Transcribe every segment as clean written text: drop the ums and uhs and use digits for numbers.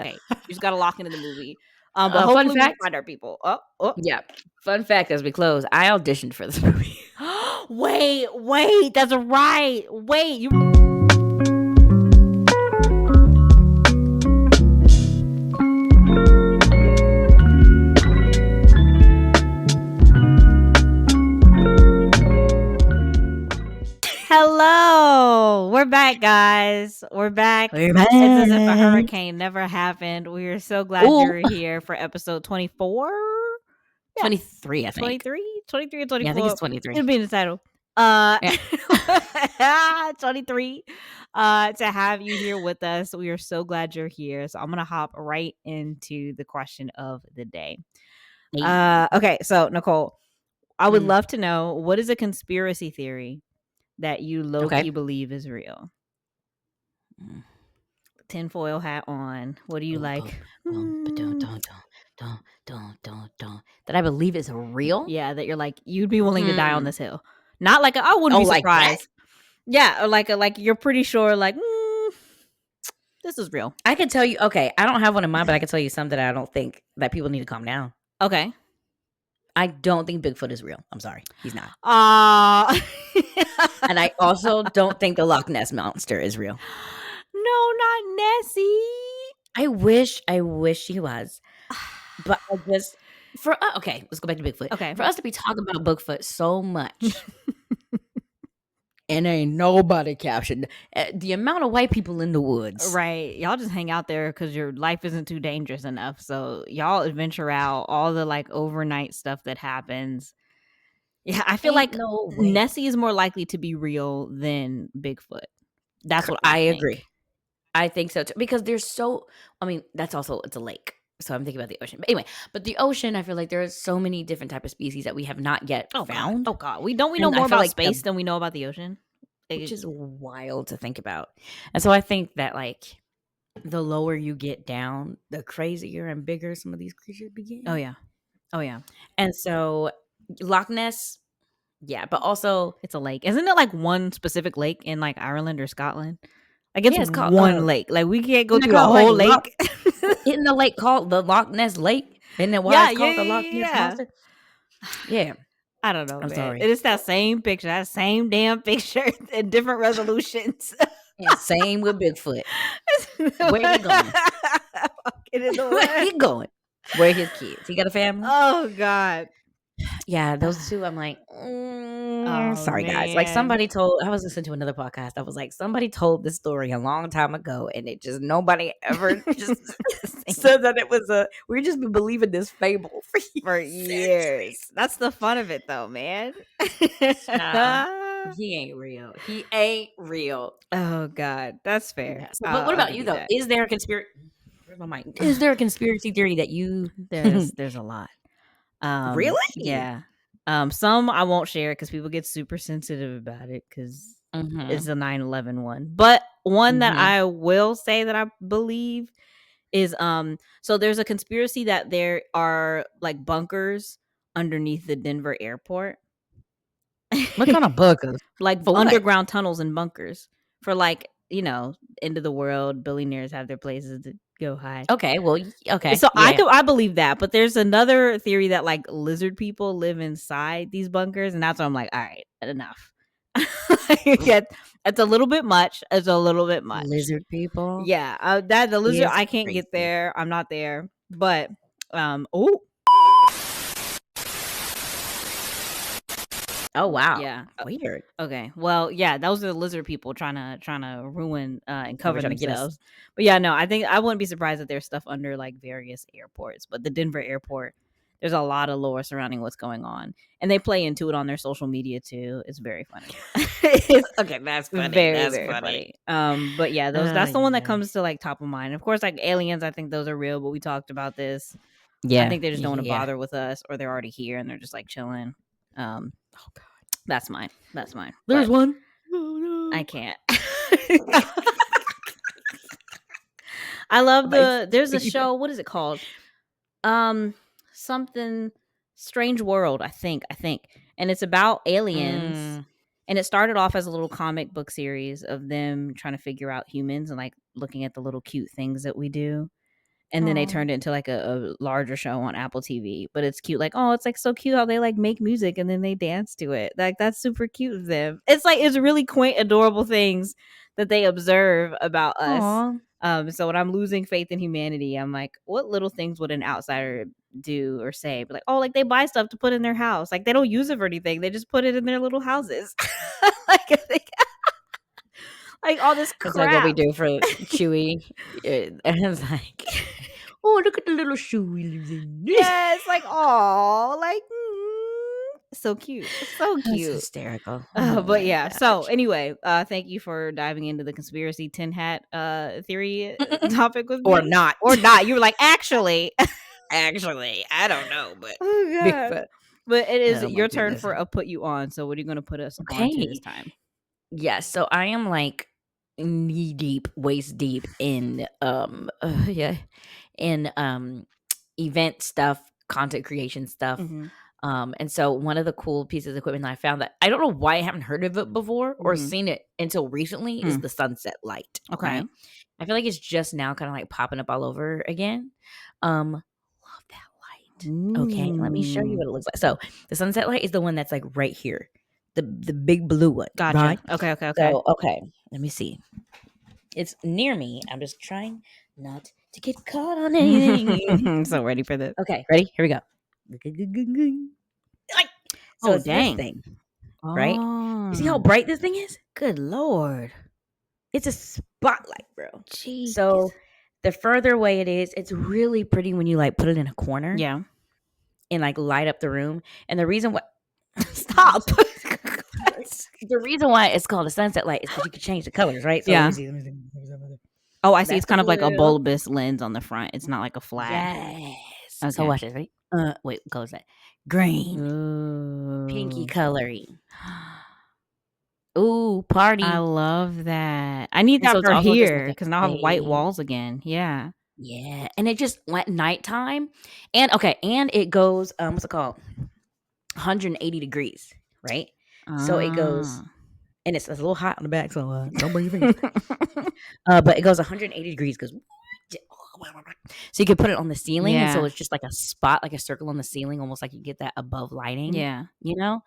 Okay, you just gotta lock into the movie. But hopefully we find our people. Yeah. Fun fact as we close, I auditioned for this movie. Wait, that's right. Wait, you. Hello, we're back, guys. We're back. We're back. It's as if a hurricane never happened. We are so glad you're here for episode 24. 23, I think. 23 or 24. Yeah, I think it's 23. It'll be in the title. 23. To have you here with us. We are so glad you're here. So I'm gonna hop right into the question of the day. Okay, so Nicole, I would love to know, what is a conspiracy theory that you low-key believe is real? Tinfoil hat on. What do you like? That I believe is real? Yeah, that you're like, you'd be willing to die on this hill. Not like I wouldn't be surprised. Yeah, or like you're pretty sure, like, this is real. I can tell you, okay, I don't have one in mind, but I can tell you some that I don't think that people need to calm down. Okay. I don't think Bigfoot is real. I'm sorry. He's not. And I also don't think the Loch Ness Monster is real. No, not Nessie. I wish he was. But I just, okay, let's go back to Bigfoot. Okay. For us to be talking about Bigfoot so much, and ain't nobody captured the amount of white people in the woods. Right. Y'all just hang out there because your life isn't too dangerous enough. So y'all adventure out, all the like overnight stuff that happens. Yeah, I feel like Nessie is more likely to be real than Bigfoot. That's what I agree. I think so too, because it's a lake. So I'm thinking about the ocean. But anyway, the ocean, I feel like there are so many different type of species that we have not yet found. God. Oh God. We know more about space than we know about the ocean. Which is wild to think about. And so I think that like the lower you get down, the crazier and bigger some of these creatures begin. Oh yeah. And so Loch Ness, yeah, but also it's a lake. Isn't it like one specific lake in like Ireland or Scotland? Like it's called one lake. Like we can't go through a whole lake. Isn't the lake called the Loch Ness Lake? Isn't it why it's called the Loch Ness Monster? Yeah. I don't know. I'm sorry. It is that same picture, that same damn picture in different resolutions. And same with Bigfoot. Where he going? Where he going? Where his kids? He got a family? Oh God. Yeah, those two. I'm like, sorry guys. Like I was listening to another podcast. I was like, somebody told this story a long time ago, and it just nobody ever just said that it was we just been believing this fable for years. That's the fun of it, though, man. He ain't real. He ain't real. Oh God, that's fair. Yeah. So, but what about you though? Is there a conspiracy? Where's my mic? Is there a conspiracy theory that you? There's a lot. Really? Yeah. Some I won't share because people get super sensitive about it because it's a 9/11 one. But one that I will say that I believe is so there's a conspiracy that there are like bunkers underneath the Denver airport. What kind of bunkers? Like underground tunnels and bunkers for like, end of the world, billionaires have their places to go hide. Okay, well, okay. So I believe that, but there's another theory that like lizard people live inside these bunkers, and that's why I'm like, all right, enough. It's a little bit much. It's a little bit much. Lizard people. Yeah, the lizard. I can't get there. I'm not there. But Oh wow. Yeah. Weird. Okay. Well, yeah, those are the lizard people trying to ruin and cover themselves. But yeah, no, I think I wouldn't be surprised if there's stuff under like various airports. But the Denver airport, there's a lot of lore surrounding what's going on, and they play into it on their social media too. It's very funny. Okay, that's funny. Very funny. But yeah, that's the one that comes to like top of mind. Of course, like aliens, I think those are real. But we talked about this. Yeah, I think they just don't want to bother with us, or they're already here and they're just like chilling. Oh God, that's mine. There's one. I can't. I love there's a show. What is it called? Something Strange World. I think, and it's about aliens. And it started off as a little comic book series of them trying to figure out humans and like looking at the little cute things that we do. And then they turned it into like a larger show on Apple TV. But it's cute. Like, oh, it's like so cute how they like make music and then they dance to it. Like, that's super cute of them. It's like, it's really quaint, adorable things that they observe about us. So when I'm losing faith in humanity, I'm like, what little things would an outsider do or say? But like, oh, like they buy stuff to put in their house. Like they don't use it for anything. They just put it in their little houses. Like all this crap. It's like what we do for Chewy. And it's like, oh, look at the little shoe he lives in. Yeah, it's like, oh, like so cute, so cute. That's hysterical. But yeah. Gosh. So anyway, thank you for diving into the conspiracy tin hat theory topic with me. Or not. You were like, actually, I don't know, but Bigfoot. But it is your turn for a put you on. So what are you going to put us on to this time? Yes. So I am like knee deep, waist deep in event stuff, content creation stuff. And so one of the cool pieces of equipment that I found that I don't know why I haven't heard of it before or seen it until recently is the sunset light. Okay. Right? I feel like it's just now kind of like popping up all over again. Love that light. Okay, let me show you what it looks like. So the sunset light is the one that's like right here. The big blue one. Gotcha. Right? Okay. So, okay. Let me see. It's near me. I'm just trying not to get caught on anything. I'm so ready for this. Okay, ready? Here we go. So it's dang. This thing, right? You see how bright this thing is? Good Lord. It's a spotlight, bro. Jeez. So the further away it is, it's really pretty when you like put it in a corner. Yeah. And like light up the room. And the reason why Stop. The reason why it's called a sunset light is because you can change the colors, right? So yeah. Let me see. Oh, I see. It's kind of like a bulbous lens on the front. It's not like a flat. Yes. Okay. So watch this, right? Wait, what color is that? Green. Ooh. Pinky coloring. Ooh, party. I love that. I need that for here because now I have white walls again. Yeah. Yeah. And it just went nighttime. And it goes, what's it called? 180 degrees, right? So it goes, and it's a little hot on the back, so don't bring your fingers. But it goes 180 degrees because so you can put it on the ceiling, and so it's just like a spot, like a circle on the ceiling, almost like you get that above lighting. Yeah, you know,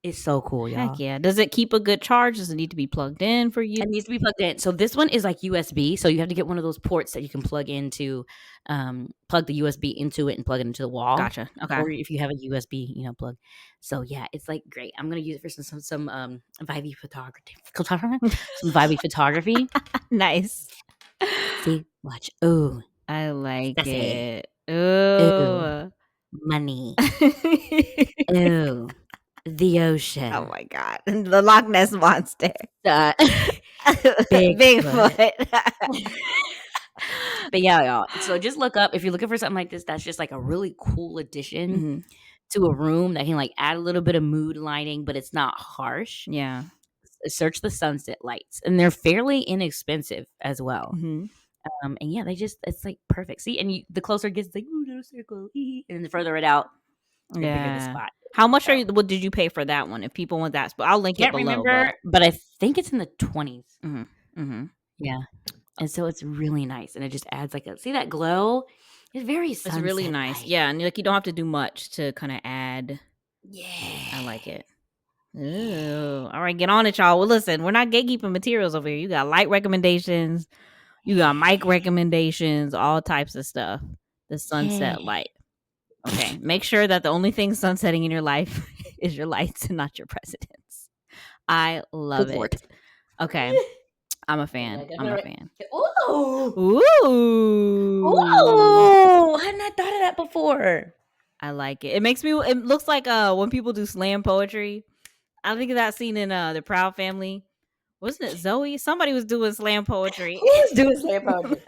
it's so cool, y'all. Heck yeah! Does it keep a good charge? Does it need to be plugged in for you? It needs to be plugged in. So this one is like USB, so you have to get one of those ports that you can plug into, plug the USB into it and plug it into the wall. Gotcha. Okay. Or if you have a USB, plug. So yeah, it's like great. I'm gonna use it for some vibey photography. Some vibey photography. Nice. See, watch. Ooh, I like it. Ooh, money. Ooh, the ocean. Oh my God, the Loch Ness monster. Bigfoot. But yeah, y'all. So just look up if you're looking for something like this. That's just like a really cool addition to a room that can like add a little bit of mood lighting, but it's not harsh. Yeah. Search the sunset lights, and they're fairly inexpensive as well. And yeah, it's like perfect. See, and the closer it gets, it's like ooh, little circle, and the further it out, the bigger the spot. How much what did you pay for that one? If people want that spot, I'll link it below. Remember, but I think it's in the 20s. Yeah, and so it's really nice, and it just adds like see that glow. It's very sunset. It's really nice. Light. Yeah, and like you don't have to do much to kind of add. Yeah, I like it. Ooh. All right, get on it, y'all. Well, listen, we're not gatekeeping materials over here. You got light recommendations, you got mic recommendations, all types of stuff. The sunset light. Okay, make sure that the only thing sunsetting in your life is your lights and not your presidents. I love it. Okay, I'm a fan. I'm a fan. Ooh, ooh! I had not thought of that before. I like it. It makes me. It looks like when people do slam poetry. I think of that scene in the Proud Family. Wasn't it Zoe? Somebody was doing slam poetry. Who was doing slam poetry?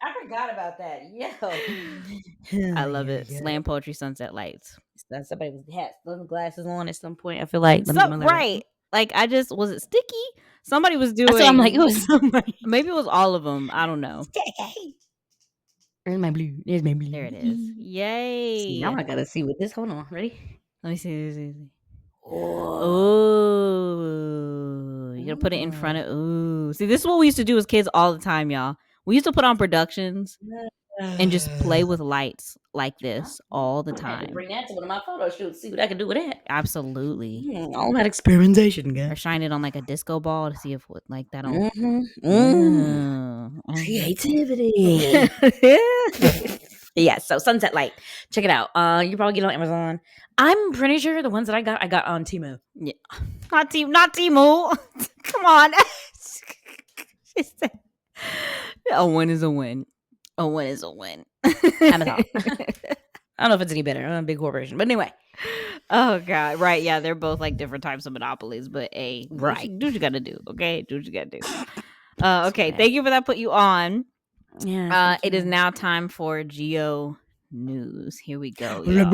I forgot about that. Yo. I love it. Slam poetry, sunset lights. Somebody had some glasses on at some point. I feel like. Right. Like, was it Sticky? Somebody was doing. So I'm like, it was somebody. Maybe it was all of them. I don't know. There's my blue. There it is. Yay. See, now I gotta see what this. Hold on. Ready? Let me see. Oh, you gotta put it in front of. Ooh, see, this is what we used to do as kids all the time, y'all. We used to put on productions and just play with lights like this all the I had to time. bring that to one of my photo shoots. See what I can do with that. Absolutely. All that experimentation, guys. Or shine it on like a disco ball to see if like that'll. Creativity. Yeah, so Sunset Light. Check it out. You probably get it on Amazon. I'm pretty sure the ones that I got on Temu. Yeah. Not Temu. Come on. She said, a win is a win. A win is a win. Amazon. I don't know if it's any better. I'm a big corporation. But anyway. Oh, God. Right. Yeah, they're both like different types of monopolies. But hey, right. Do what you got to do. Okay? Do what you got to do. Okay. Thank you for that. Put you on. Yeah. It is now time for GeoNews. Here we go, Let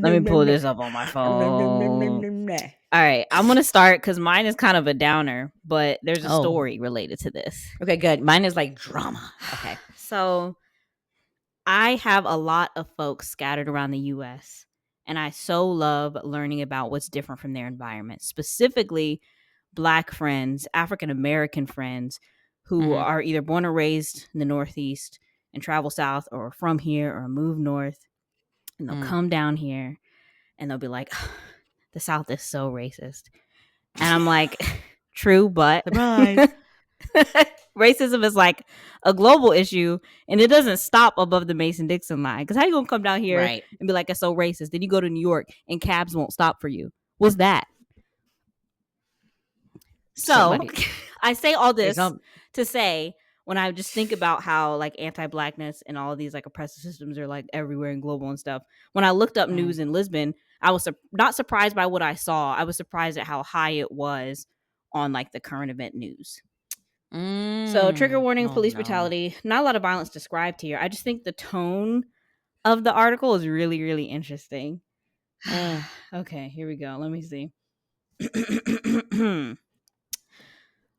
me pull this up on my phone. All right, I'm gonna start because mine is kind of a downer, but there's a story related to this. Okay, good. Mine is like drama. Okay, so I have a lot of folks scattered around the U.S. and I so love learning about what's different from their environment, specifically Black friends, African American friends who are either born or raised in the Northeast and travel south, or from here, or move north, and they'll come down here and they'll be like, the South is so racist. And I'm like, true, but racism is like a global issue and it doesn't stop above the Mason-Dixon line. Because how you going to come down here and be like, it's so racist? Then you go to New York and cabs won't stop for you. What's that? So I say all this to say, when I just think about how like anti-Blackness and all of these like oppressive systems are like everywhere and global and stuff, when I looked up news in Lisbon, I was not surprised by what I saw. I was surprised at how high it was on like the current event news. So trigger warning, police brutality, not a lot of violence described here. I just think the tone of the article is really, really interesting. Okay, here we go. Let me see.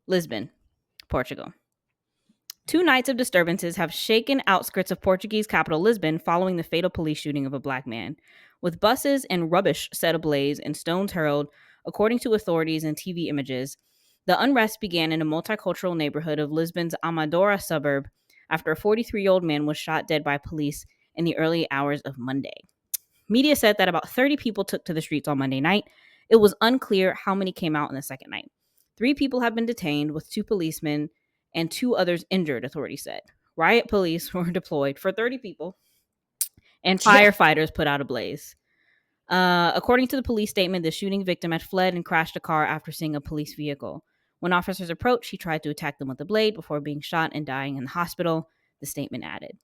Lisbon, Portugal. 2 nights of disturbances have shaken outskirts of Portuguese capital Lisbon following the fatal police shooting of a Black man. With buses and rubbish set ablaze and stones hurled, according to authorities and TV images, the unrest began in a multicultural neighborhood of Lisbon's Amadora suburb after a 43-year-old man was shot dead by police in the early hours of Monday. Media said that about 30 people took to the streets on Monday night. It was unclear how many came out in the second night. 3 people have been detained, with 2 policemen and 2 others injured, authorities said. Riot police were deployed for 30 people, and firefighters put out a blaze. According to the police statement, the shooting victim had fled and crashed a car after seeing a police vehicle. When officers approached, he tried to attack them with a blade before being shot and dying in the hospital, the statement added.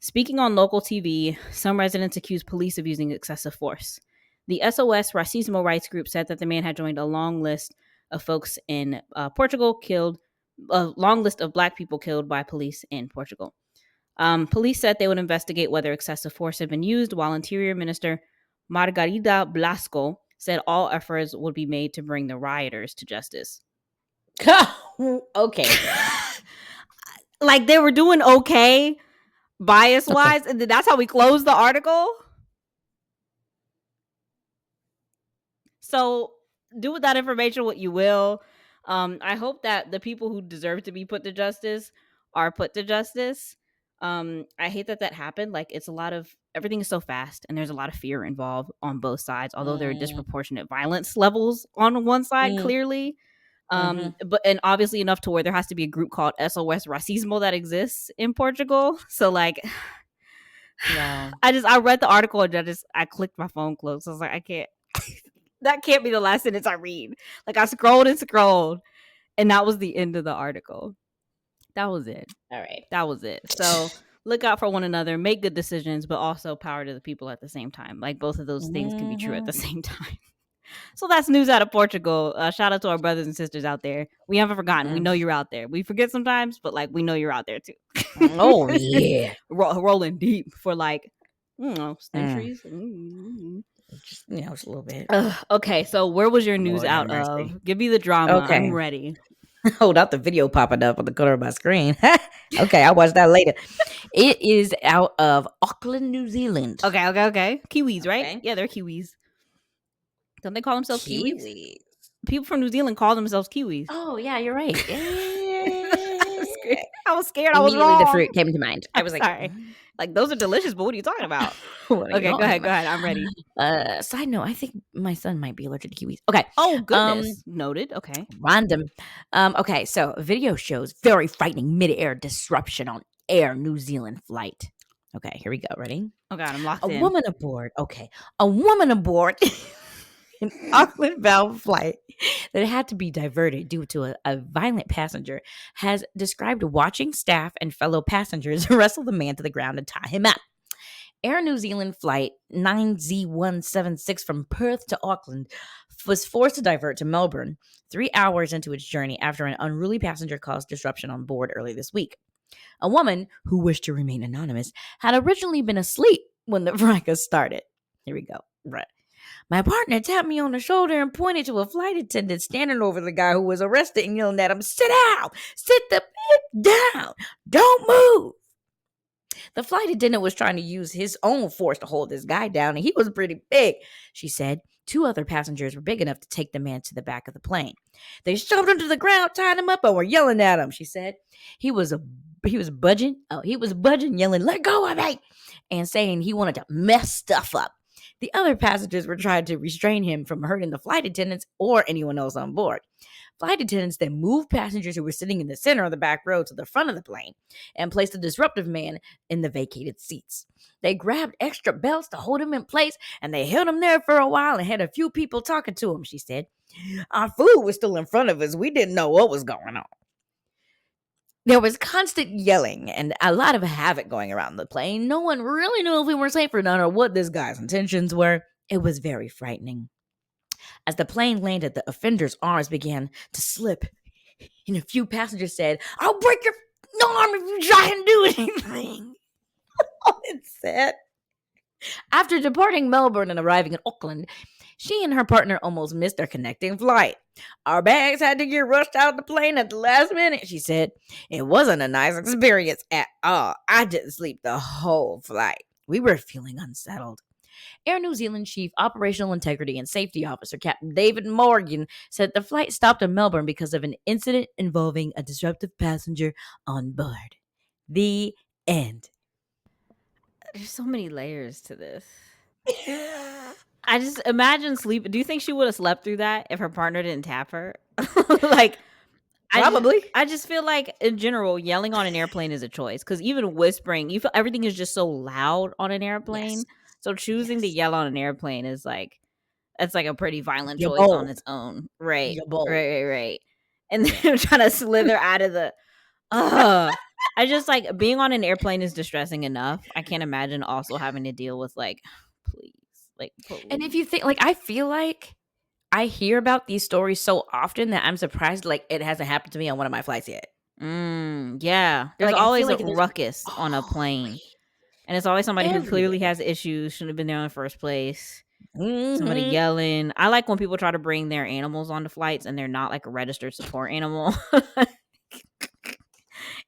Speaking on local TV, some residents accused police of using excessive force. The SOS Racismo rights group said that the man had joined a long list of folks in Portugal killed, a long list of Black people killed by police in Portugal. Police said they would investigate whether excessive force had been used, while Interior Minister Margarida Blasco said all efforts would be made to bring the rioters to justice. Okay. Like they were doing okay bias-wise, and then that's how we close the article. So do with that information what you will. I hope that the people who deserve to be put to justice are put to justice. I hate that happened. Like, it's a lot of, everything is so fast and there's a lot of fear involved on both sides, although there are disproportionate violence levels on one side, clearly. But and obviously enough to where there has to be a group called SOS Racismo that exists in Portugal. So like, wow. I read the article and I clicked my phone close. I was like, I can't. That can't be the last sentence I read. Like, I scrolled and scrolled, and that was the end of the article. That was it. All right. That was it. So look out for one another, make good decisions, but also power to the people at the same time. Like, both of those things can be true at the same time. So that's news out of Portugal. Shout out to our brothers and sisters out there. We haven't forgotten. We know you're out there. We forget sometimes, but like, we know you're out there too. Oh yeah. Rolling deep for like, centuries. Just, just a little bit. Okay, so where was your news out of? Give me the drama. Okay. I'm ready. Hold out the video popping up on the corner of my screen. Okay, I'll watch that later. It is out of Auckland, New Zealand. Okay. Kiwis, right? Okay. Yeah, they're Kiwis. Don't they call themselves Kiwis? people from New Zealand call themselves kiwis. Oh yeah, you're right. I was scared. I was Immediately the wrong. fruit came to mind. I was sorry. Like those are delicious, but what are you talking about? Okay, go ahead. I'm ready. Side note, I think my son might be allergic to kiwis. Okay. Oh goodness. Noted. Okay. Random. Okay, so video shows very frightening mid-air disruption on Air New Zealand flight. Okay, here we go. Ready? Oh God, I'm locked in. A woman aboard an Auckland-bound flight that had to be diverted due to a violent passenger has described watching staff and fellow passengers wrestle the man to the ground and tie him up. Air New Zealand flight 9Z176 from Perth to Auckland was forced to divert to Melbourne 3 hours into its journey after an unruly passenger caused disruption on board early this week. A woman, who wished to remain anonymous, had originally been asleep when the fracas started. Here we go. Right. My partner tapped me on the shoulder and pointed to a flight attendant standing over the guy who was arrested and yelling at him, "Sit down! Sit the down! Don't move!" The flight attendant was trying to use his own force to hold this guy down, and he was pretty big, she said. 2 other passengers were big enough to take the man to the back of the plane. They shoved him to the ground, tied him up, and were yelling at him, she said. He was budging, yelling, "Let go of me," and saying he wanted to mess stuff up. The other passengers were trying to restrain him from hurting the flight attendants or anyone else on board. Flight attendants then moved passengers who were sitting in the center of the back row to the front of the plane and placed the disruptive man in the vacated seats. They grabbed extra belts to hold him in place, and they held him there for a while and had a few people talking to him, she said. Our food was still in front of us. We didn't know what was going on. There was constant yelling and a lot of havoc going around the plane. No one really knew if we were safe or not or what this guy's intentions were. It was very frightening. As the plane landed, the offender's arms began to slip, and a few passengers said, "I'll break your arm if you try and do anything." It said. After departing Melbourne and arriving in Auckland, she and her partner almost missed their connecting flight. "Our bags had to get rushed out of the plane at the last minute," she said. "It wasn't a nice experience at all. I didn't sleep the whole flight. We were feeling unsettled." Air New Zealand Chief Operational Integrity and Safety Officer Captain David Morgan said the flight stopped in Melbourne because of an incident involving a disruptive passenger on board. The end. There's so many layers to this. I just imagine sleep. Do you think she would have slept through that if her partner didn't tap her? Like, probably. I just feel like in general, yelling on an airplane is a choice because even whispering, you feel everything is just so loud on an airplane. Yes. So choosing to yell on an airplane is like, it's like a pretty violent choice on its own. Right. Right. And then trying to slither out of the, I just like being on an airplane is distressing enough. I can't imagine also having to deal with like, please. And if you think, like, I feel like I hear about these stories so often that I'm surprised like it hasn't happened to me on one of my flights yet. Yeah. There's like, always a ruckus on a plane. And it's always somebody who clearly has issues, shouldn't have been there in the first place. Somebody yelling. I like when people try to bring their animals onto flights and they're not like a registered support animal.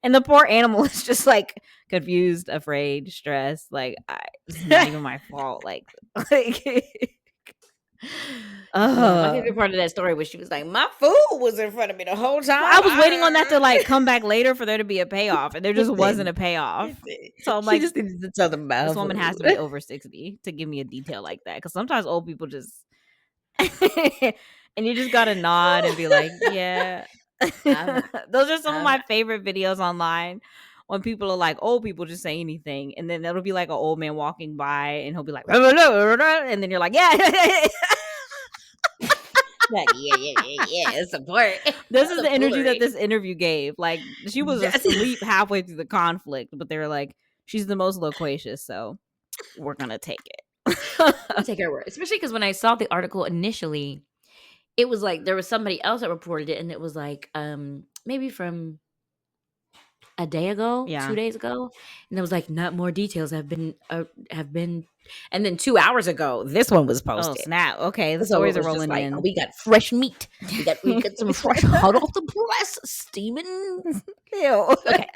And the poor animal is just like confused, afraid, stressed. Like, it's not even my fault. Like my favorite part of that story was she was like, "My food was in front of me the whole time." I was waiting on that to like come back later for there to be a payoff, and there just wasn't a payoff. So I'm like, she just needed to tell them about this woman has to be over 60 to give me a detail like that. Because sometimes old people just, and you just gotta nod and be like, yeah. Those are some of my favorite videos online when people are like, old people just say anything, and then it'll be like an old man walking by and he'll be like, and then you're like, yeah. Like, yeah, support. This is the energy that this interview gave. Like, she was asleep halfway through the conflict, but they were like, she's the most loquacious, so we're gonna take it. Take her word, especially because when I saw the article initially, it was like there was somebody else that reported it, and it was like maybe from a day ago, Yeah. 2 days ago, and it was like, not more details have been, and then 2 hours ago, this one was Oh, posted. snap. Okay, the So stories it are was just rolling like, in. we got fresh meat. We got some fresh hot off the press, steaming. Ew. Okay.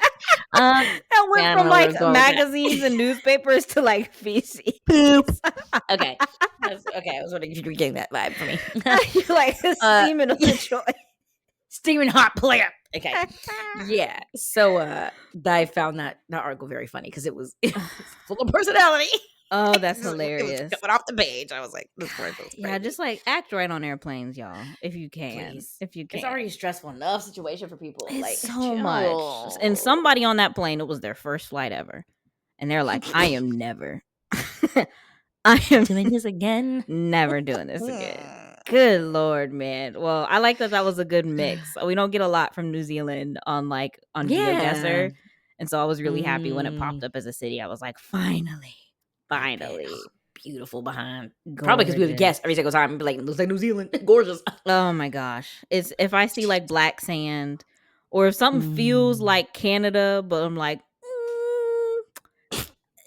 That went I don't from know where I like was going with that. magazines and newspapers to like feces. Poop. Okay. Okay, I was wondering if you were getting that vibe for me. You're like steaming on the joy. Steaming hot player. Okay. Yeah. So I found that article very funny because it was full of personality. Oh, that's It was hilarious. coming off the page. I was like, this person's crazy. Yeah, just like act right on airplanes, y'all, if you can. Please. If you can. It's already a stressful enough situation for people. It's like so chill. much. And somebody on that plane, it was their first flight ever. And they're like, I am never. I am doing this again. Never doing this again. Good Lord, man. Well, I like that was a good mix. We don't get a lot from New Zealand on GeoGuessr. And so I was really happy when it popped up as a city. I was like, finally. Beautiful behind. Gorgeous. Probably because we would guess every single time and be like, looks like New Zealand. Gorgeous. Oh my gosh. It's if I see like black sand or if something feels like Canada, but I'm like,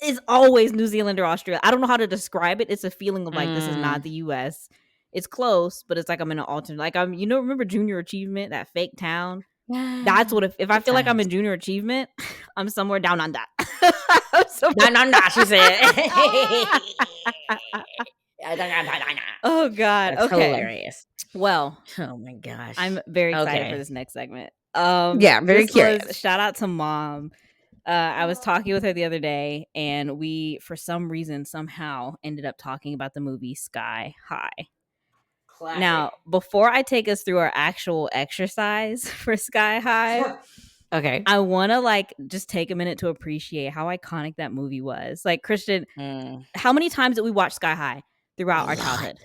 it's always New Zealand or Australia. I don't know how to describe it. It's a feeling of like, this is not the US. It's close, but it's like I'm in an alternate. Like remember Junior Achievement, that fake town? That's what if I feel like I'm in Junior Achievement, I'm somewhere down under. Down under, she said. Oh God. That's okay. Hilarious. Well, oh my gosh. I'm very excited for this next segment. Yeah, very curious. Shout out to Mom. I was talking with her the other day, and we, for some reason, somehow ended up talking about the movie Sky High. Classic. Now, before I take us through our actual exercise for Sky High, okay, I want to just take a minute to appreciate how iconic that movie was. Like, Christian, how many times did we watch Sky High throughout our childhood?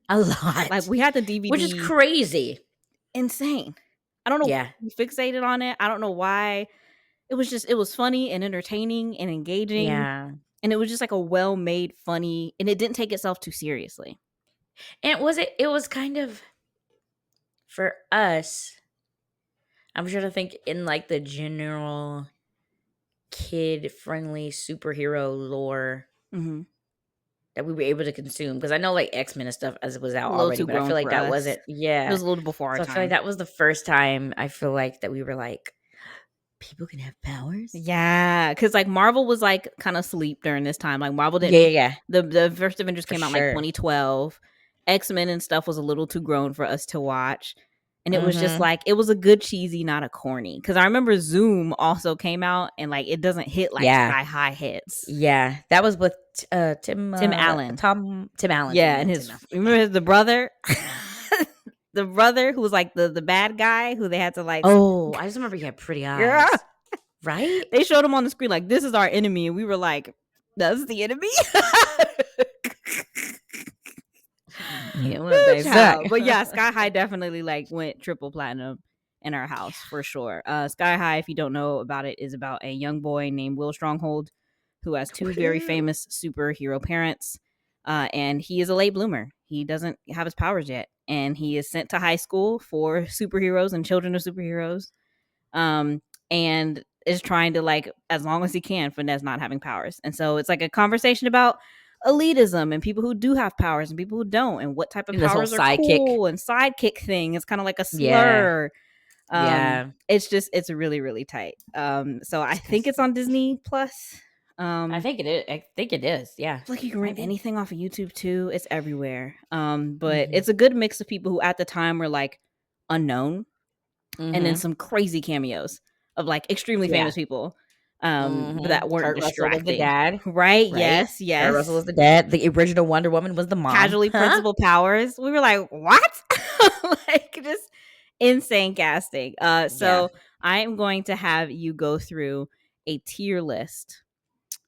A lot. Like, we had the DVD, which is crazy, insane. I don't know. Yeah, we fixated on it. I don't know why. It was funny and entertaining and engaging. Yeah. And it was just like a well-made, funny, and it didn't take itself too seriously. And it was kind of, for us, I'm sure to think in like the general kid-friendly superhero lore that we were able to consume. Because I know like X-Men and stuff as it was out already, but I feel like that wasn't, it was a little before our time. I feel like that was the first time I feel like that we were like, people can have powers. Yeah, because like Marvel was like kind of asleep during this time. Like Marvel didn't. Yeah. The first Avengers came out in like 2012. X-Men and stuff was a little too grown for us to watch, and it was just like it was a good cheesy, not a corny. Because I remember Zoom also came out, and like it doesn't hit like Sky High hits. Yeah, that was with Tim Allen. Tim Allen. Yeah, and remember the brother. The brother who was like the bad guy who they had to like. Oh, I just remember he had pretty eyes. Yeah. Right? They showed him on the screen like, this is our enemy. And we were like, that's the enemy? But yeah, Sky High definitely like went triple platinum in our house for sure. Sky High, if you don't know about it, is about a young boy named Will Stronghold who has two very famous superhero parents. And he is a late bloomer. He doesn't have his powers yet. And he is sent to high school for superheroes and children of superheroes. And is trying to like, as long as he can, finesse not having powers. And so it's like a conversation about elitism and people who do have powers and people who don't, and what type of powers are cool, and sidekick thing. It's kind of like a slur. It's really, really tight. So I think it's on Disney Plus. I think it is. Yeah. Like you can rent anything off of YouTube too. It's everywhere. But it's a good mix of people who at the time were like unknown, and then some crazy cameos of like extremely famous people that weren't distracting. The dad, right? Yes. Kurt Russell was the dad. The original Wonder Woman was the mom. Casually Principal Powers. We were like, what? Like just insane casting. So I am going to have you go through a tier list.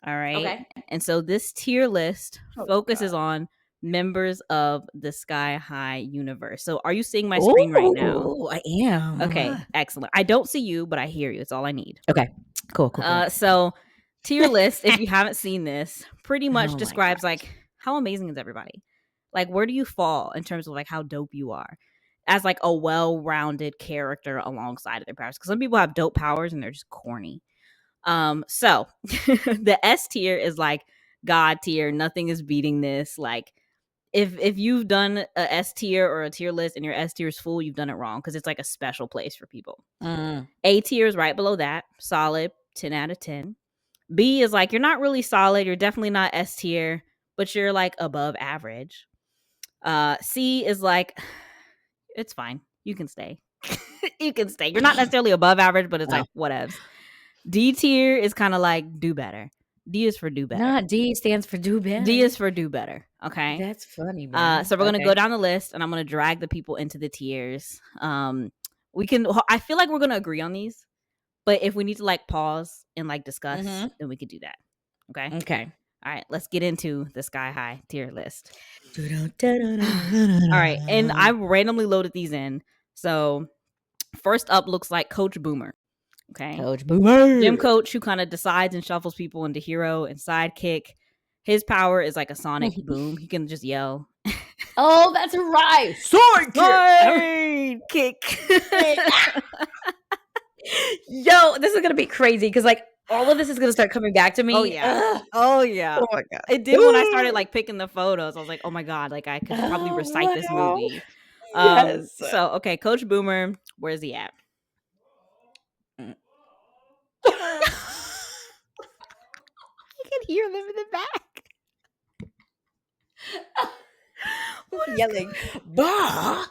All right. Okay. And so this tier list focuses on members of the Sky High universe. So are you seeing my screen right now? Oh, I am. Okay, excellent. I don't see you, but I hear you. It's all I need. Okay, cool. So tier list, if you haven't seen this, pretty much describes like how amazing is everybody? Like where do you fall in terms of like how dope you are as like a well-rounded character alongside of their powers? Because some people have dope powers and they're just corny. So the S tier is like God tier. Nothing is beating this. Like if you've done a S tier or a tier list and your S tier is full, you've done it wrong because it's like a special place for people. A tier is right below that, solid, 10 out of 10. B is like you're not really solid, you're definitely not S tier, but you're like above average. C is like it's fine, you can stay. You can stay. You're not necessarily above average, but it's like whatevs. D tier is kind of like do better. D is for do better. Not D stands for do better. D is for do better. Okay, that's funny, man. So we're gonna go down the list, and I'm gonna drag the people into the tiers. We can. I feel like we're gonna agree on these, but if we need to like pause and like discuss, then we could do that. Okay. Okay. All right. Let's get into the sky high tier list. All right, and I randomly loaded these in. So first up looks like Coach Boomer. Okay. Coach Boomer. Gym coach who kind of decides and shuffles people into hero and sidekick. His power is like a sonic boom. He can just yell. Oh, that's right. Sidekick. Yo, this is gonna be crazy because like all of this is gonna start coming back to me. Oh yeah. Oh yeah. Oh my god. It did when I started like picking the photos. I was like, oh my god, like I could probably recite this movie. Yes. So okay, Coach Boomer, where's he at? You can hear them in the back. Yelling, bah,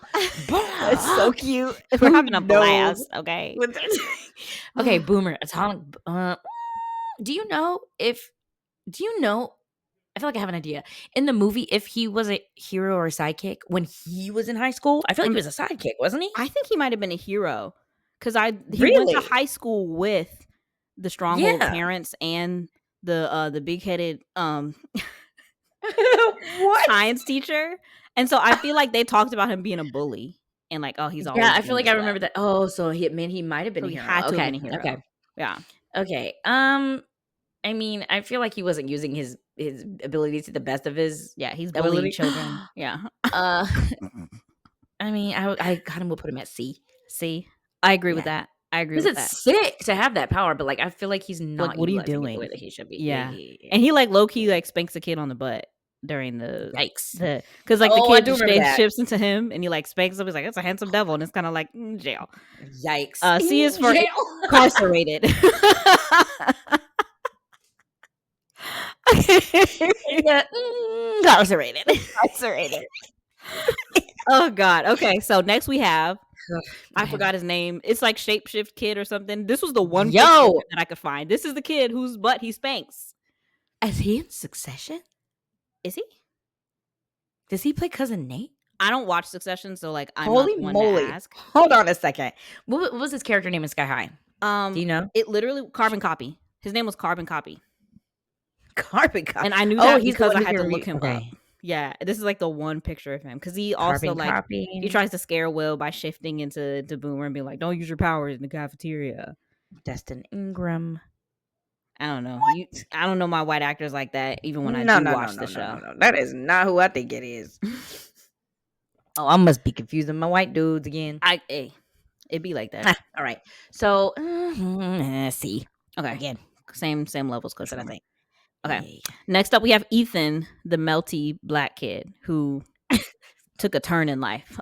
bah. It's so cute. We're having a blast. Okay. Okay, Boomer, atomic. Do you know? I feel like I have an idea. In the movie, if he was a hero or a sidekick when he was in high school, I feel like he was a sidekick, wasn't he? I think he might have been a hero because he Really? went to high school with the Stronghold parents and the big headed science teacher, and so I feel like they talked about him being a bully and like, oh, he's always I feel like I remember that. Oh, so he might have been a he hero. had to have been a hero. Okay, yeah, okay. I mean, I feel like he wasn't using his abilities to the best of his. Yeah, he's bullying children. Yeah. I mean, I kind of will put him at C. C. I agree with that. I agree with that. It's sick to have that power, but like I feel like he's not. Like, what are you doing? The way that he should be. Yeah. And he like low key like spanks a kid on the butt during the yikes. Because like the kid just shifts into him and he like spanks him. He's like, it's a handsome devil, and it's kind of like jail. Yikes. C is for incarcerated. Incarcerated. Oh god. Okay, so next we have I forgot his name. It's like Shapeshift Kid or something. This was the one picture that I could find. This is the kid whose butt he spanks. Is he in Succession? Is he? Does he play Cousin Nate? I don't watch Succession, so like I'm holy not moly. To ask. Hold on a second. What was his character name in Sky High? Do you know? It literally Carbon Copy. His name was Carbon Copy. Carbon Copy. And I knew that because I had to look him up. Yeah, this is like the one picture of him because he also like he tries to scare Will by shifting into Boomer and being like, "Don't use your powers in the cafeteria." Destin Ingram. I don't know. I don't know my white actors like that. Even when I do watch the show, no, that is not who I think it is. Oh, I must be confusing my white dudes again. It'd be like that. All right. So, C. Okay. Again, same levels, Coach. I think. Okay. Next up, we have Ethan, the melty black kid who took a turn in life.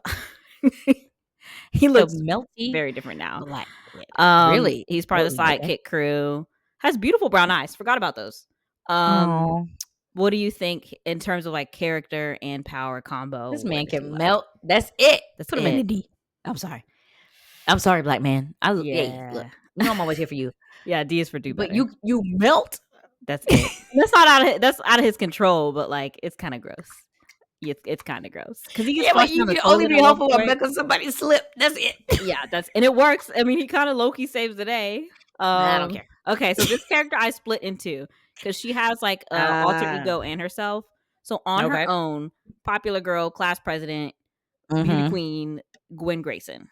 He looks melty, very different now. Black kid. Really? He's part of the sidekick crew. Has beautiful brown eyes. Forgot about those. What do you think in terms of like character and power combo? This man can melt. That's it. Let's put him in a D. I'm sorry, black man. Look, you know I'm always here for you. Yeah, D is for do better. But you melt. That's it. That's out of his control, but like it's kind of gross. It's kind of gross because he gets you can only be helpful when somebody slipped. That's it. Yeah, and it works. I mean, he kind of low-key saves the day. I don't care. Okay, so this character I split into because she has like alter ego and herself. So on her own, popular girl, class president, beauty queen, Gwen Grayson.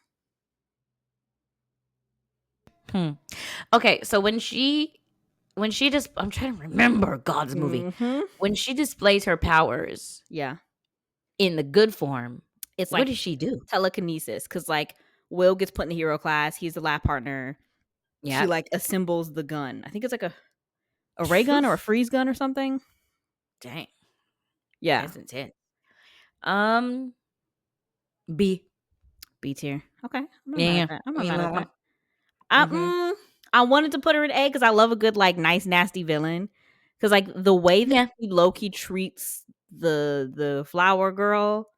Okay, so when she just I'm trying to remember God's movie. When she displays her powers, in the good form, it's like what does she do? Telekinesis, because like Will gets put in the hero class. He's the lab partner. she like assembles the gun. I think it's like a ray gun or a freeze gun or something. Dang. Yeah. That's intense. B tier. Okay. I'm not Yeah, mad yeah. at that. I'm not You mad know at what? that. I wanted to put her in A because I love a good, like, nice, nasty villain. Because, like, the way that he low-key treats the flower girl,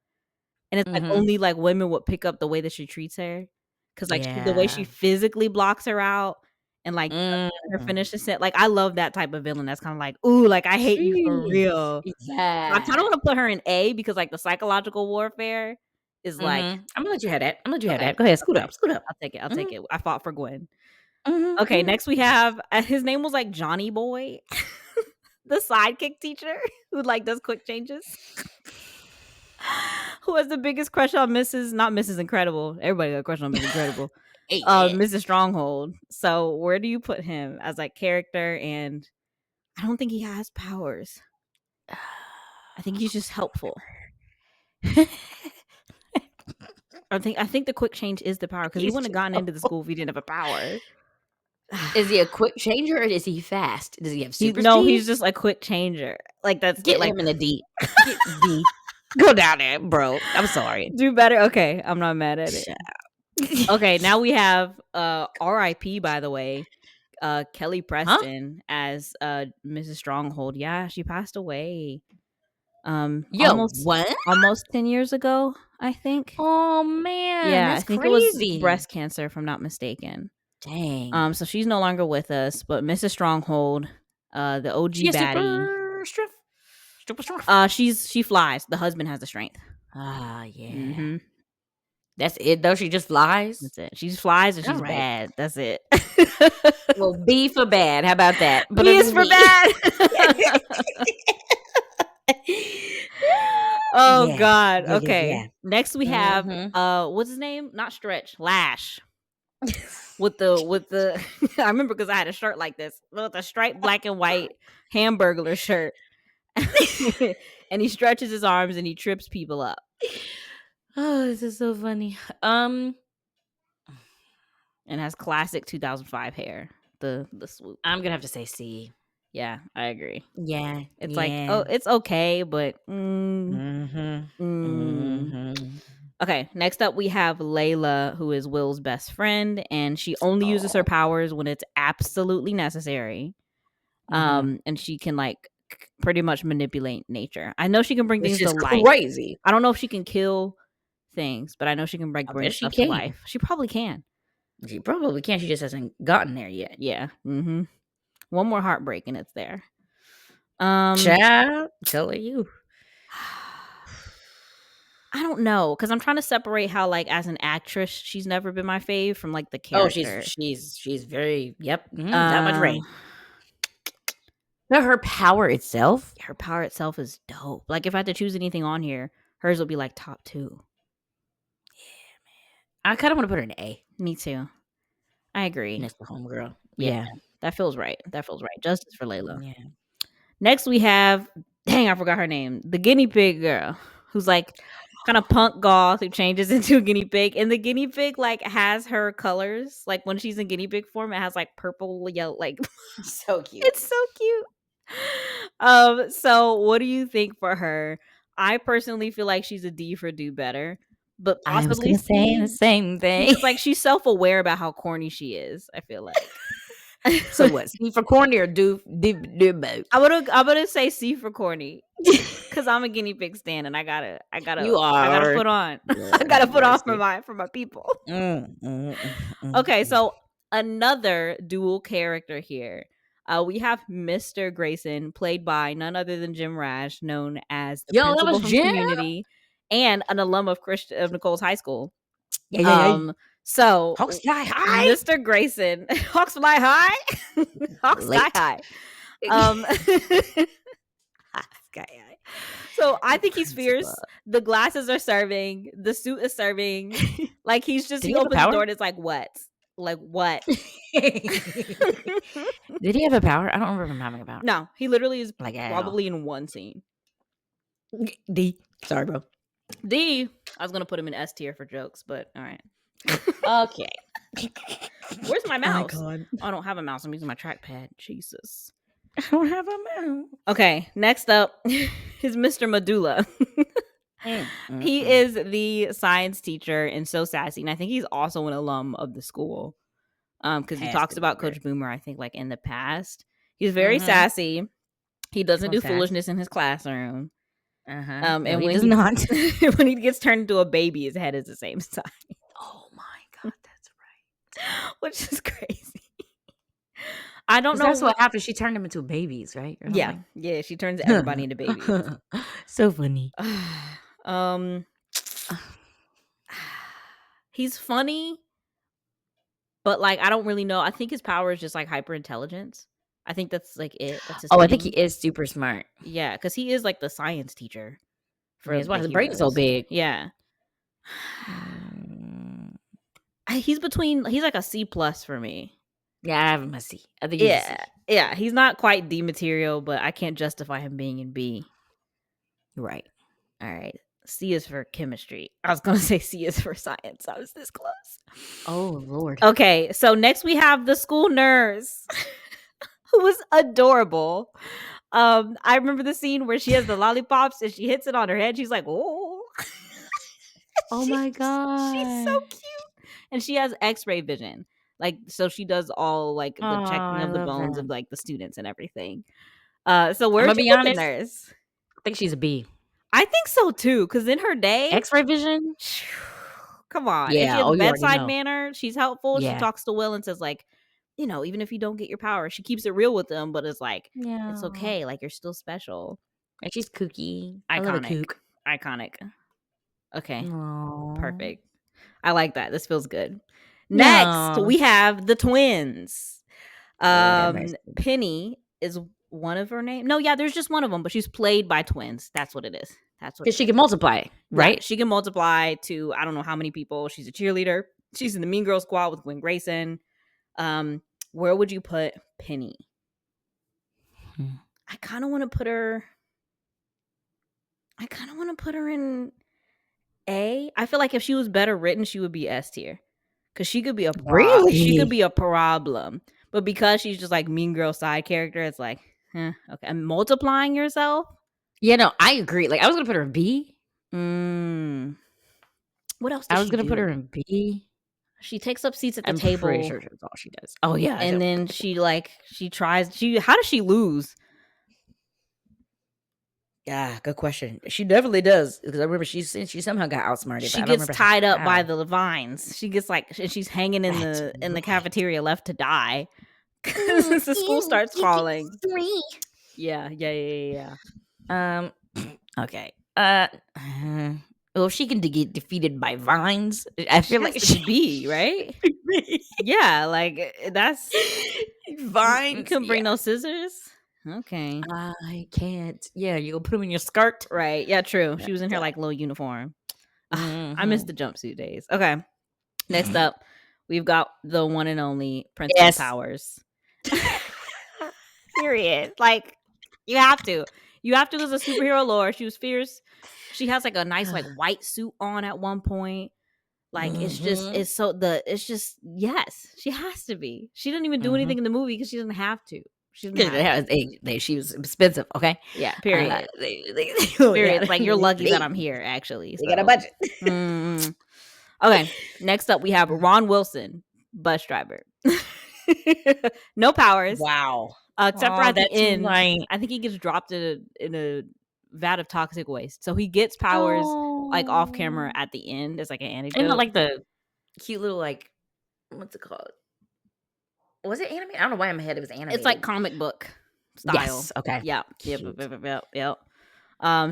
and it's like only like women would pick up the way that she treats her. Because, like, the way she physically blocks her out and, like, doesn't let her finish the set. Like, I love that type of villain that's kind of like, ooh, like, I hate you for real. Yeah. I kind of want to put her in A because, like, the psychological warfare is like. I'm gonna let you have that. Go ahead, scoot up. I'll take it. I'll take it. I fought for Gwen. Okay, next we have his name was like Johnny Boy, the sidekick teacher who like does quick changes. Who has the biggest crush on not Mrs. Incredible. Everybody got a crush on Mrs. Incredible. Mrs. Stronghold. So where do you put him as like character? And I don't think he has powers. I think he's just helpful. I think the quick change is the power because he wouldn't have gotten into the school if he didn't have a power. Is he a quick changer or is he fast? Does he have super speed? No, he's just a quick changer. Like that's get like him in a D. Get D. Go down there, bro. I'm sorry. Do better. Okay, I'm not mad at it. Okay, now we have R.I.P. by the way, Kelly Preston as Mrs. Stronghold. Yeah, she passed away. Almost 10 years ago, I think. Oh man, yeah, that's I think crazy. It was breast cancer, if I'm not mistaken. Dang. So she's no longer with us, but Mrs. Stronghold, the OG baddie. Super strength. She flies. The husband has the strength. Ah, yeah. Mm-hmm. That's it though. She just flies. That's it. She flies and she's bad. That's it. Well, B for bad. How about that? But B is for bad. Oh yeah. God. Okay. Yeah. Next we have what's his name? Not Stretch. Lash. with the I remember because I had a shirt like this with a striped black and white Hamburglar shirt. And he stretches his arms and he trips people up. Oh, this is so funny. And has classic 2005 hair. The swoop. I'm gonna have to say C. Yeah, I agree. Yeah, it's like, oh, it's okay, but Okay, next up we have Layla, who is Will's best friend, and she only uses her powers when it's absolutely necessary. And she can like pretty much manipulate nature. I know she can bring things to life. Crazy. I don't know if she can kill things, but I know she can bring stuff to life. She probably can. She probably can. She just hasn't gotten there yet. Yeah. One more heartbreak and it's there. Child, telling you. I don't know, because I'm trying to separate how, like, as an actress, she's never been my fave from like the character. Oh, she's very not much rain. But her power itself is dope. Like, if I had to choose anything on here, hers would be like top 2. Yeah, man. I kind of want to put her in A. Me too. I agree. Next to homegirl. Yeah, that feels right. Justice for Layla. Yeah. Next we have, I forgot her name. The guinea pig girl, who's like kind of punk goth who changes into a guinea pig, and the guinea pig like has her colors. Like when she's in guinea pig form, it has like purple, yellow, like so cute. It's so cute. So what do you think for her? I personally feel like she's a D for do better, but possibly I was gonna say the same thing. It's like she's self-aware about how corny she is. I feel like. So what? C for corny or do both? I'm gonna say C for corny because I'm a guinea pig stan and I gotta put on. I gotta put on for my people. Okay, so another dual character here. We have Mr. Grayson, played by none other than Jim Rash, known as the principal from Community and an alum of Nicole's high school. Yeah. So Hawks fly high, Mr. Grayson. Hawks fly high. Hawks sky high. Sky high. So I think he's fierce. The glasses are serving. The suit is serving. Like he opens the door and it's like what? Like what? Did he have a power? I don't remember him having a power. No, he literally is like probably in one scene. D. Sorry, bro. D. I was gonna put him in S tier for jokes, but all right. Okay. Where's my mouse? Icon. Oh, I don't have a mouse. I'm using my trackpad. Jesus. I don't have a mouse. Okay, next up is Mr. Medulla. He is the science teacher and so sassy. And I think he's also an alum of the school. Because he talks about Coach Boomer, I think, like in the past. He's very sassy. He doesn't do foolishness in his classroom. No, and he does not. When he gets turned into a baby, his head is the same size. Oh my God, that's right. Which is crazy. I don't know. That's what happened. She turned him into babies, right? Yeah. Yeah, she turns everybody into babies. So funny. He's funny, but like I don't really know. I think his power is just like hyper intelligence. I think that's like it. That's his I thing. think he is super smart. Yeah, because he is like the science teacher. That's why his brain's so big. Yeah. He's like a C+ for me. Yeah, I have him a C. I think he's a C. Yeah. He's not quite D material, but I can't justify him being in B. Right. All right. C is for chemistry. I was gonna say C is for science. I was this close. Oh Lord. Okay, so next we have the school nurse, who was adorable. I remember the scene where she has the lollipops and she hits it on her head. She's like, "Oh, oh my God, she's so cute." And she has X-ray vision, like so she does all like the checking of the bones of like the students and everything. So where's the nurse? I think she's a B. I think so too, because in her day, X-ray vision. Come on, yeah. And she has bedside manner. She's helpful. Yeah. She talks to Will and says like, you know, even if you don't get your power, she keeps it real with them, but it's like, it's okay. Like you're still special. And she's kooky. Iconic. Okay. Aww. Perfect. I like that. This feels good. Next, we have the twins. Penny is one of her names. No, yeah, there's just one of them, but she's played by twins. That's what it is. That's what. Because she can multiply, right? Yeah, she can multiply to I don't know how many people. She's a cheerleader. She's in the Mean Girl squad with Gwen Grayson. Where would you put Penny? I kind of want to put her in A. I feel like if she was better written, she would be S tier. Because she could be a problem. She could be a problem. But because she's just like Mean Girl side character, it's like, okay. And multiplying yourself? Yeah, no, I agree. Like, I was going to put her in B. What else I was going to put her in B. She takes up seats at the table. I'm pretty sure that's all she does. Oh, yeah. And then she tries. How does she lose? Yeah, good question. She definitely does. Because I remember she somehow got outsmarted. She gets tied up by the vines. She gets she's hanging in the cafeteria left to die. Because the school starts falling. Yeah. Okay. Well, if she can get defeated by vines, I feel like she be right. Yeah, like that's vines. You can bring those scissors. Okay. I can't. Yeah, you go put them in your skirt. Right. Yeah, true. She was in her like little uniform. I miss the jumpsuit days. Okay. Next up, we've got the one and only Princess Powers. Period. Like, you have to as a superhero lore. She was fierce. She has like a nice like white suit on at one point. Like yes, she has to be. She didn't even do anything in the movie because she doesn't have to. She was expensive. Okay. Yeah. Period. Period. Like you're lucky that I'm here. Actually, so. They got a budget. Okay. Next up, we have Ron Wilson, bus driver. No powers. Wow. Except for at the end, I think he gets dropped in a vat of toxic waste. So he gets powers like off camera at the end as like an anecdote. And like the cute little like what's it called? Was it animated? I don't know why in my head it was animated. It's like comic book style. Yes. Okay. Yeah. Yep.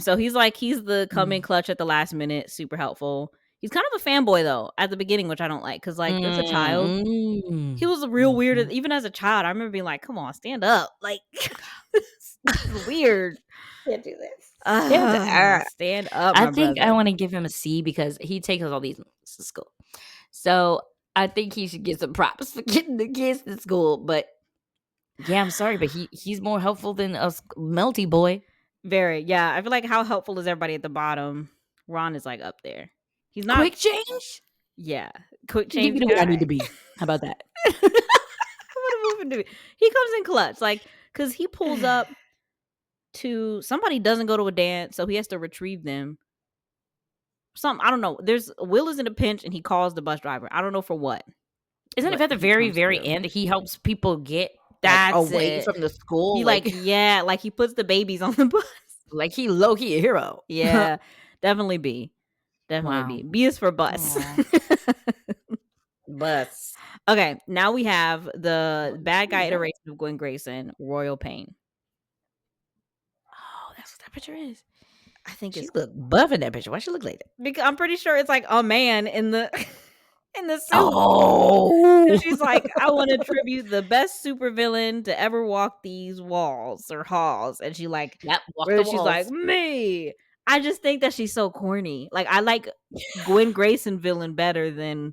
So he's the coming clutch at the last minute, super helpful. He's kind of a fanboy though at the beginning, which I don't like because like as a child, he was real weird. Even as a child, I remember being like, "Come on, stand up!" Like this is weird. Can't do this. Stand up. I think I want to give him a C because he takes us all these to school. So I think he should get some props for getting the kids to school. But yeah, I'm sorry, but he's more helpful than us Melty boy. Very, yeah. I feel like how helpful is everybody at the bottom? Ron is like up there. He's not quick change. Yeah, quick change. Give me what I need to be. How about that? He comes in clutch, like, because he pulls up to somebody doesn't go to a dance, so he has to retrieve them. I don't know. Will is in a pinch and he calls the bus driver. I don't know for what. Isn't it at the very, very end he helps people get That's away it. from the school? He like he puts the babies on the bus. Like he low key a hero. Yeah, definitely B. Definitely Wow. B. B is for bus. Bus. Okay, now we have the bad guy iteration of Gwen Grayson, Royal Pain. Oh, that's what that picture is. I think she look buff in that picture. Why she look like that? Because I'm pretty sure it's like a man in the in the suit. Oh, she's like, I want to tribute the best supervillain to ever walk these walls or halls, and she like, she's like me. I just think that she's so corny. Like I like Gwen Grayson villain better than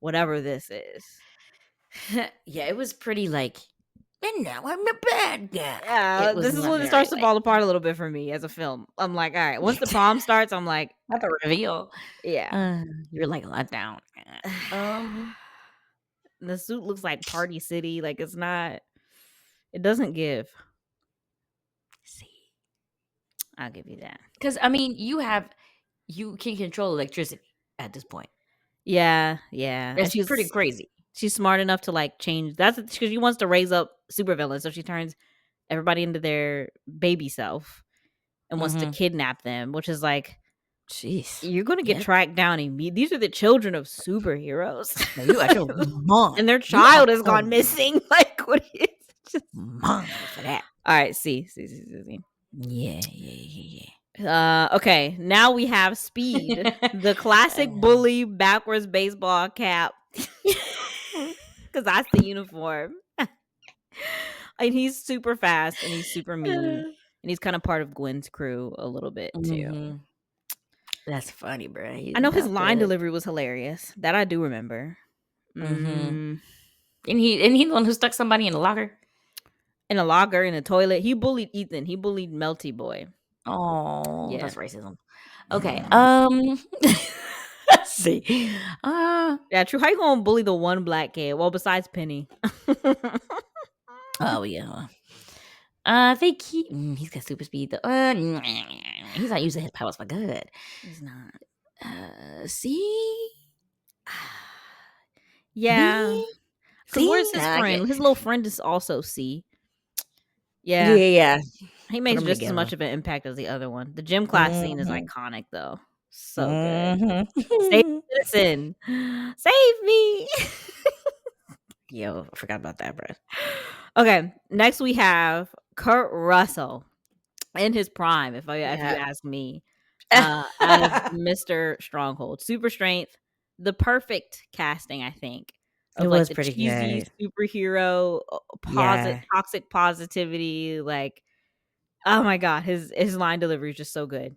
whatever this is. Yeah, it was pretty like. And now I'm the bad guy. Yeah, this is when it starts to fall apart a little bit for me as a film. I'm like, all right, once the prom starts, I'm like, not the reveal. Yeah, you're like let down. The suit looks like Party City. Like it's not. It doesn't give. See, I'll give you that. Because I mean, you can control electricity at this point. Yeah, and she's pretty crazy. She's smart enough to like change. That's because she wants to raise up supervillains, so she turns everybody into their baby self and wants to kidnap them, which is like, jeez, you're gonna get tracked down immediately. These are the children of superheroes. No, you got your mom, and their child has gone missing. Like, what is just mom for that? All right, see. Yeah. Okay, now we have Speed, the classic bully backwards baseball cap. Because that's the uniform. And he's super fast and he's super mean. And he's kind of part of Gwen's crew a little bit too. That's funny, bro. I know his line delivery was hilarious. That I do remember. And he the one who stuck somebody in a locker? In a locker, in a toilet. He bullied Ethan. He bullied Melty Boy. Oh, yeah. That's racism. Okay. Let's see. Yeah, true. How you gonna bully the one black kid? Well, besides Penny. Oh yeah. I think he's got super speed though. He's not using his powers for good. He's not. See? Yeah. See? Where's his friend? His little friend is also C. Yeah. Yeah. He makes just as much of an impact as the other one. The gym class scene is iconic though. So good. Save Citizen. Save me. Yo, I forgot about that, bro. Okay, next we have Kurt Russell in his prime, if you ask me, as Mr. Stronghold. Super strength, the perfect casting, I think. It was pretty cheesy good. Superhero, toxic positivity, like, oh my god, his line delivery is just so good.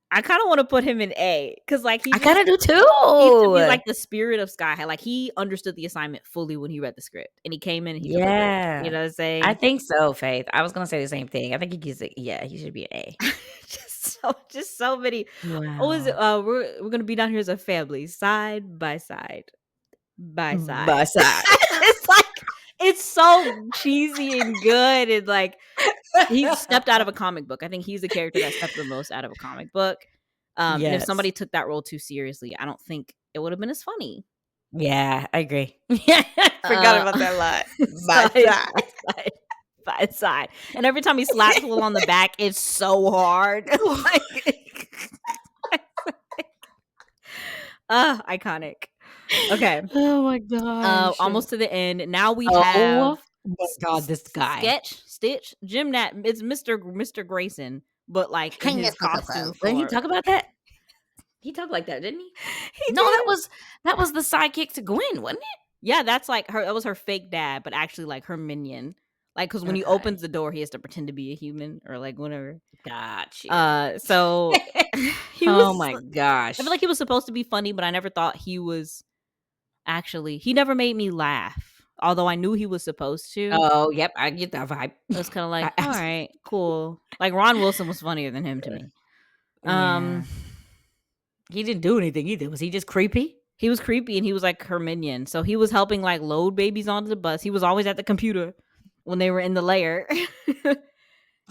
I kind of want to put him in A because, like, I kind of do too. He's like the spirit of Sky High. Like, he understood the assignment fully when he read the script, and he came in and he delivered. You know what I'm saying? I think so, Faith. I was gonna say the same thing. I think he should be an A. just so many. Wow. What was it? We're gonna be down here as a family, side by side, by side. It's like it's so cheesy and good, and like. He stepped out of a comic book. I think he's the character that stepped the most out of a comic book. And if somebody took that role too seriously, I don't think it would have been as funny. Yeah, I agree. Forgot about that lot. By side. And every time he slaps Will on the back, it's so hard. Iconic. Okay. Oh my god. Almost to the end. Now we have. Oh my god, this guy. Stitch, Gymnat. It's Mr. Grayson, but like in his costume. Didn't he talk about that? He talked like that, didn't he? That was the sidekick to Gwen, wasn't it? Yeah, that's like her. That was her fake dad, but actually like her minion. Like, because when he opens the door, he has to pretend to be a human or like whatever. Gotcha. So he was. Oh my gosh! I feel like he was supposed to be funny, but I never thought he was. Actually, he never made me laugh. Although I knew he was supposed to. Oh, yep. I get that vibe. It was kind of like, all right, cool. Like, Ron Wilson was funnier than him to me. He didn't do anything either. Was he just creepy? He was creepy and he was like her minion. So he was helping like load babies onto the bus. He was always at the computer when they were in the lair.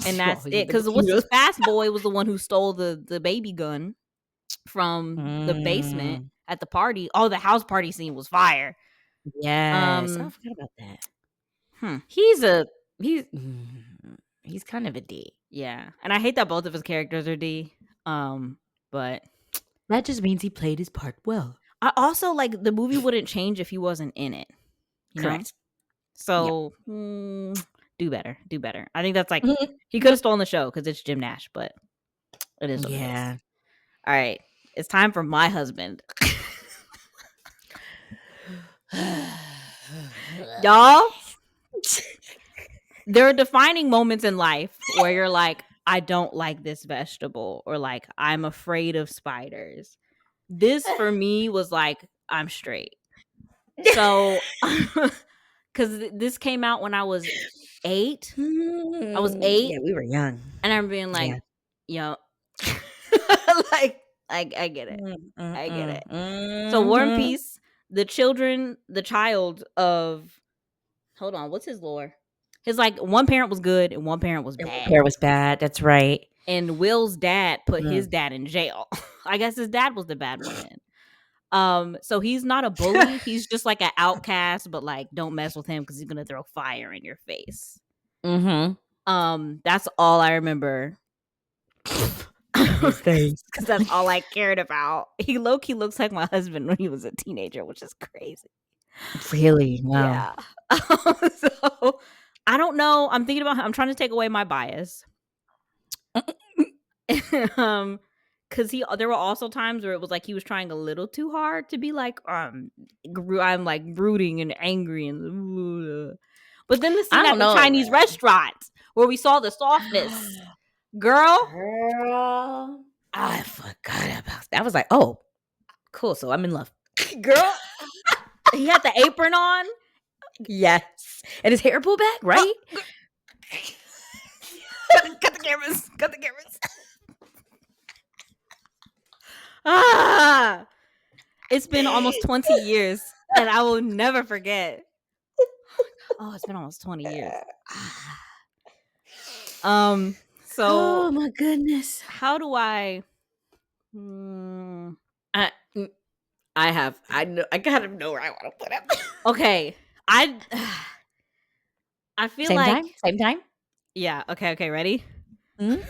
And that's it. Because what's this fast boy was the one who stole the baby gun from the basement at the party. Oh, the house party scene was fire. Yes. I forgot about that. He's kind of a D. Yeah. And I hate that both of his characters are D. But that just means he played his part well. I also like the movie wouldn't change if he wasn't in it. Correct. So do better. I think that's like he could have stolen the show because it's Jim Nash, but it is what it is. All right, it's time for my husband. Y'all, there are defining moments in life where you're like, I don't like this vegetable, or like I'm afraid of spiders. This for me was like, I'm straight. So because this came out when I was 8. I was 8. Yeah, we were young. And I'm being like, yo, like, I get it. I get it. So War and Peace, the child of, hold on, what's his lore? His like one parent was good and one parent was bad. One parent was bad. That's right. And Will's dad put his dad in jail. I guess his dad was the bad one then. So he's not a bully. He's just like an outcast, but like don't mess with him because he's gonna throw fire in your face. That's all I remember. Because that's all I cared about. He low-key looks like my husband when he was a teenager, which is crazy. Really? Wow. Yeah. So I don't know. I'm thinking about. I'm trying to take away my bias. Because there were also times where it was like he was trying a little too hard to be like I'm like brooding and angry and but then the scene at the Chinese restaurant where we saw the softness, girl, I forgot about that. I was like, oh, cool, so I'm in love. Girl, he had the apron on. Yes, and his hair pulled back, right? Cut the cameras. It's been almost 20 years and I will never forget. Oh, it's been almost 20 years. So oh my goodness. How do I I kind of know where I want to put him. Okay. I feel same time? Yeah, okay, ready? 2,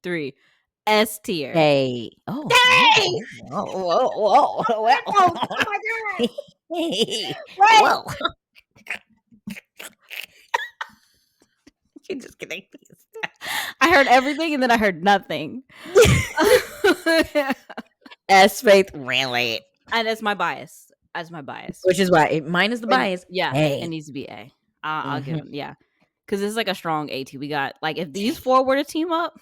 3. S tier. Hey. Oh. Hey! Whoa. Oh my god. Hey. Whoa. You're just kidding. I heard everything and then I heard nothing. S Faith, really? And that's my bias. Which is why mine is the bias. Yeah, it needs to be A. I'll give him, yeah. Because it's like a strong A team. We got like if these 4 were to team up.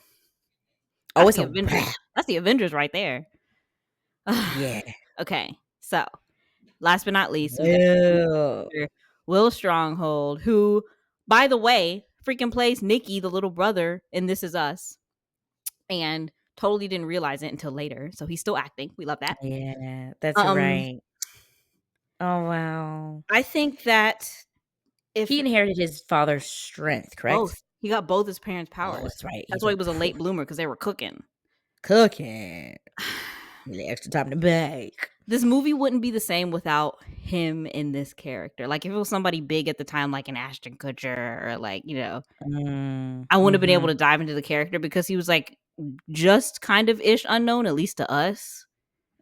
Oh, it's the Avengers. That's the Avengers right there. Yeah. Okay. So, last but not least, Will Stronghold, who, by the way, freaking plays Nikki, the little brother, in This Is Us, and totally didn't realize it until later. So he's still acting. We love that. Yeah, that's right. Oh wow. I think that if he inherited his father's strength, correct? Both. He got both his parents' powers. Oh, that's right. That's why he was a late bloomer because they were cooking. The extra time to bake. This movie wouldn't be the same without him in this character. Like if it was somebody big at the time, like an Ashton Kutcher or like, I wouldn't have been able to dive into the character because he was like just kind of ish unknown, at least to us.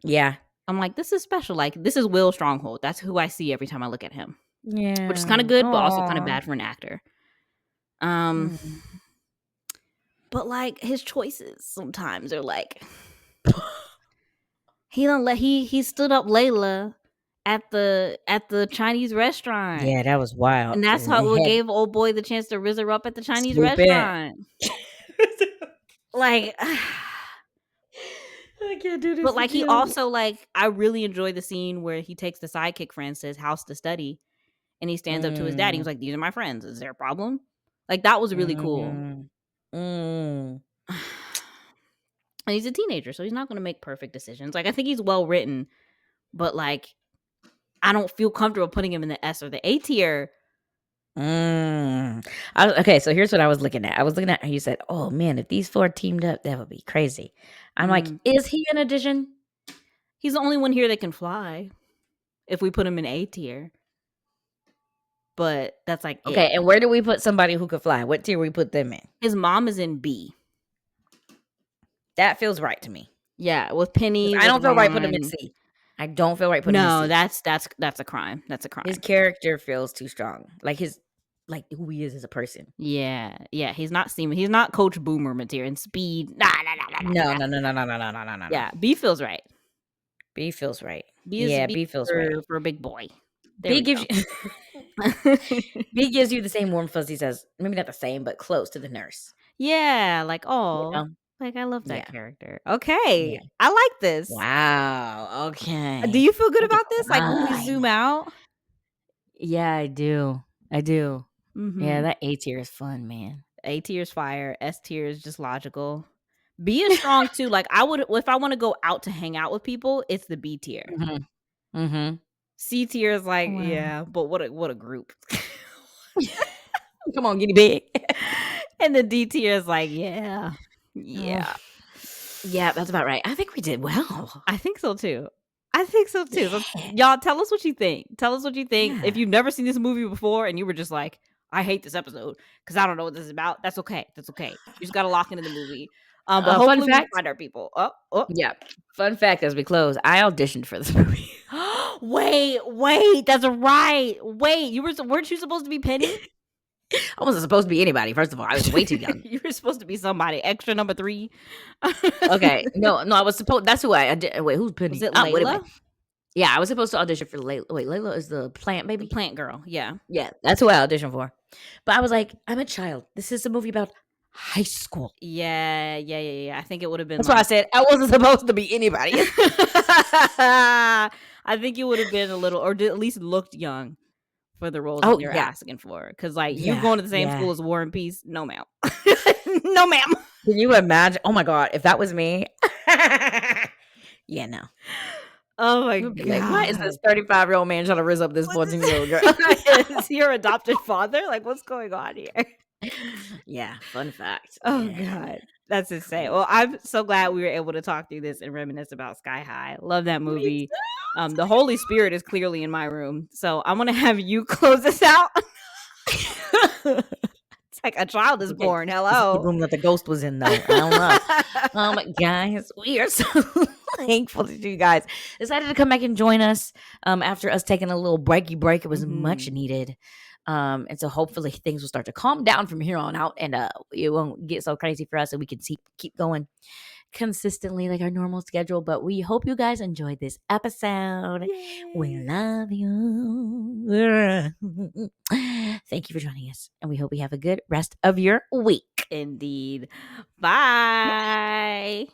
Yeah. I'm like, this is special. Like this is Will Stronghold. That's who I see every time I look at him. Yeah. Which is kind of good, but also kind of bad for an actor. But like his choices sometimes are like he stood up Layla at the Chinese restaurant. Yeah, that was wild. And that's what gave old boy the chance to rizz her up at the Chinese restaurant. Like I can't do this. But like he also like I really enjoy the scene where he takes the sidekick friends to his house to study and he stands up to his dad. He was like, "These are my friends. Is there a problem?" Like that was really cool. And he's a teenager, so he's not going to make perfect decisions. Like, I think he's well written, but like, I don't feel comfortable putting him in the S or the A tier. Okay, so here's what I was looking at. I was looking at how you said, "Oh man, if these 4 teamed up, that would be crazy." I'm like, is he an addition? He's the only one here that can fly. If we put him in A tier, but that's like okay. And where do we put somebody who could fly? What tier we put them in? His mom is in B. That feels right to me. Yeah, with Penny. I don't feel right putting him in C. I don't feel right putting him in C. No, that's a crime. That's a crime. His character feels too strong. Like who he is as a person. Yeah. He's not Seaman. He's not Coach Boomer material and Speed. No. Yeah, B feels right. B feels right. B feels right for a big boy. B gives you the same warm fuzzies as, maybe not the same, but close to the nurse. Yeah, like, oh, you know? Like, I love that character. Okay, I like this. Wow. Okay. Do you feel good about this? Like, when we zoom out? Yeah, I do. Yeah, that A tier is fun, man. A tier is fire. S tier is just logical. B is strong too. Like, I would, if I want to go out to hang out with people, it's the B tier. C tier is like, yeah, but what a group. Come on, guinea pig. And the D tier is like, yeah. Yeah, that's about right. I think we did well. I think so too. So, y'all, tell us what you think. Yeah. If you've never seen this movie before and you were just like, I hate this episode because I don't know what this is about, that's okay. You just got to lock into the movie. But hopefully we find our people. Yeah. Fun fact as we close, I auditioned for this movie. Wait, that's right. Wait, weren't you supposed to be Penny? I wasn't supposed to be anybody. First of all, I was way too young. You were supposed to be somebody extra number 3. Okay, no, I was supposed. That's who I did. Wait, who's Penny? Was it Layla? Yeah, I was supposed to audition for Layla. Wait, Layla is the plant baby, plant girl. Yeah, that's who I auditioned for. But I was like, I'm a child. This is a movie about high school. Yeah. I think it would have been. That's why I said I wasn't supposed to be anybody. I think you would have been a little, or at least looked young for the roles that you're asking for. Because like you going to the same school as War and Peace? No, ma'am. No, ma'am. Can you imagine? Oh my god, if that was me. Yeah, no. Oh my god! Like, why is this 35-year-old man trying to rizz up this 14-year-old girl? Is he your adopted father? Like, what's going on here? Yeah, fun fact. Oh god, that's insane. Well, I'm so glad we were able to talk through this and reminisce about Sky High. Love that movie. The Holy Spirit is clearly in my room, so I'm gonna have you close this out. It's like a child is born. Hello. The room that the ghost was in, though. I don't know. Guys, we are so thankful that you guys decided to come back and join us after us taking a little break. It was much needed. And so hopefully things will start to calm down from here on out, and it won't get so crazy for us, and we can keep going consistently like our normal schedule. But we hope you guys enjoyed this episode. Yay. We love you. Thank you for joining us, and we hope you have a good rest of your week. Indeed. Bye.